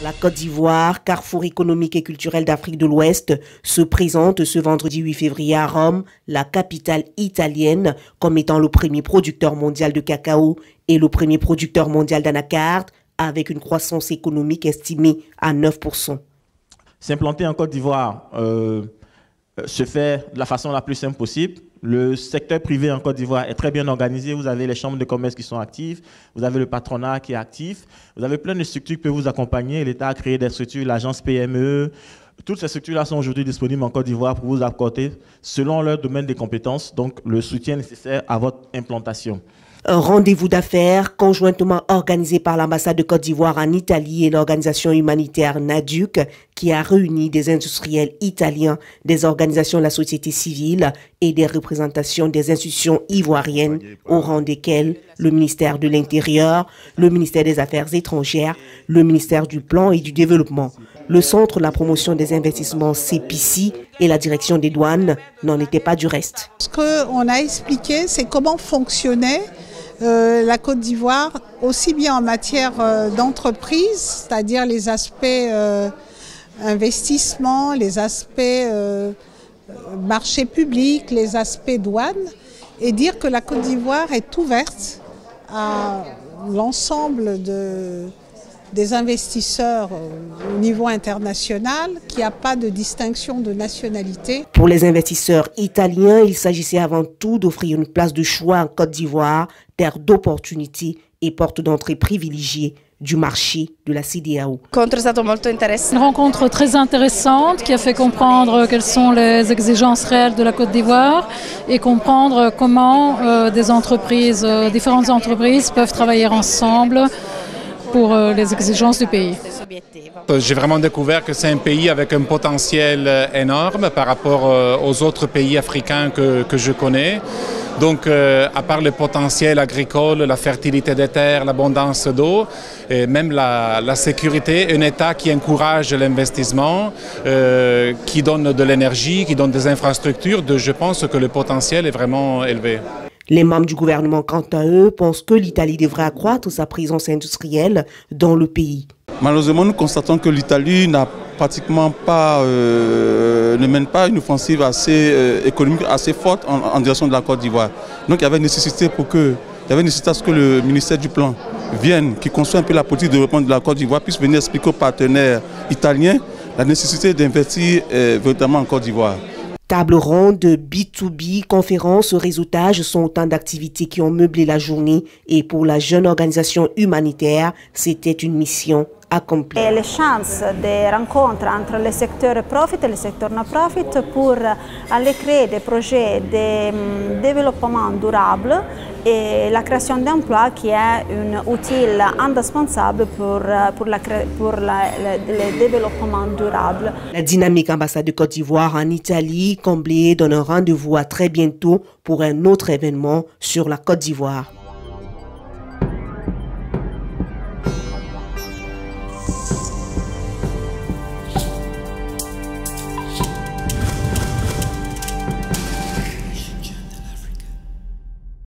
La Côte d'Ivoire, carrefour économique et culturel d'Afrique de l'Ouest, se présente ce vendredi 8 février à Rome, la capitale italienne, comme étant le premier producteur mondial de cacao et le premier producteur mondial d'anacarde, avec une croissance économique estimée à 9%. S'implanter en Côte d'Ivoire se fait de la façon la plus simple possible. Le secteur privé en Côte d'Ivoire est très bien organisé. Vous avez les chambres de commerce qui sont actives, vous avez le patronat qui est actif, vous avez plein de structures qui peuvent vous accompagner. L'État a créé des structures, l'agence PME. Toutes ces structures-là sont aujourd'hui disponibles en Côte d'Ivoire pour vous apporter, selon leur domaine de compétences, donc le soutien nécessaire à votre implantation. Un rendez-vous d'affaires conjointement organisé par l'ambassade de Côte d'Ivoire en Italie et l'organisation humanitaire NADUC qui a réuni des industriels italiens, des organisations de la société civile et des représentations des institutions ivoiriennes au rang desquelles le ministère de l'Intérieur, le ministère des Affaires étrangères, le ministère du Plan et du Développement, le Centre de la promotion des investissements CPC et la direction des douanes n'en étaient pas du reste. Ce qu'on a expliqué, c'est comment fonctionnait la Côte d'Ivoire, aussi bien en matière d'entreprise, c'est-à-dire les aspects investissement, les aspects marché public, les aspects douane, et dire que la Côte d'Ivoire est ouverte à l'ensemble des investisseurs au niveau international, qu'il n'y a pas de distinction de nationalité. Pour les investisseurs italiens, il s'agissait avant tout d'offrir une place de choix en Côte d'Ivoire, terre d'opportunités et porte d'entrée privilégiée du marché de la CEDEAO. Une rencontre très intéressante qui a fait comprendre quelles sont les exigences réelles de la Côte d'Ivoire et comprendre comment différentes entreprises peuvent travailler ensemble pour les exigences du pays. J'ai vraiment découvert que c'est un pays avec un potentiel énorme par rapport aux autres pays africains que je connais. Donc, à part le potentiel agricole, la fertilité des terres, l'abondance d'eau, et même la sécurité, un État qui encourage l'investissement, qui donne de l'énergie, qui donne des infrastructures, je pense que le potentiel est vraiment élevé. Les membres du gouvernement, quant à eux, pensent que l'Italie devrait accroître sa présence industrielle dans le pays. Malheureusement, nous constatons que l'Italie n'a pratiquement pas, ne mène pas une offensive assez économique, assez forte en direction de la Côte d'Ivoire. Donc il y avait nécessité à ce que le ministère du Plan vienne, qui construit un peu la politique de développement de la Côte d'Ivoire, puisse venir expliquer aux partenaires italiens la nécessité d'investir véritablement en Côte d'Ivoire. Table ronde, B2B, conférences, réseautage sont autant d'activités qui ont meublé la journée et pour la jeune organisation humanitaire, c'était une mission accomplie. Les chances de rencontre entre le secteur profit et le secteur non-profit pour aller créer des projets de développement durable et la création d'emplois qui est un outil indispensable pour le développement durable. La dynamique ambassade de Côte d'Ivoire en Italie, Comblé donne un rendez-vous à très bientôt pour un autre événement sur la Côte d'Ivoire.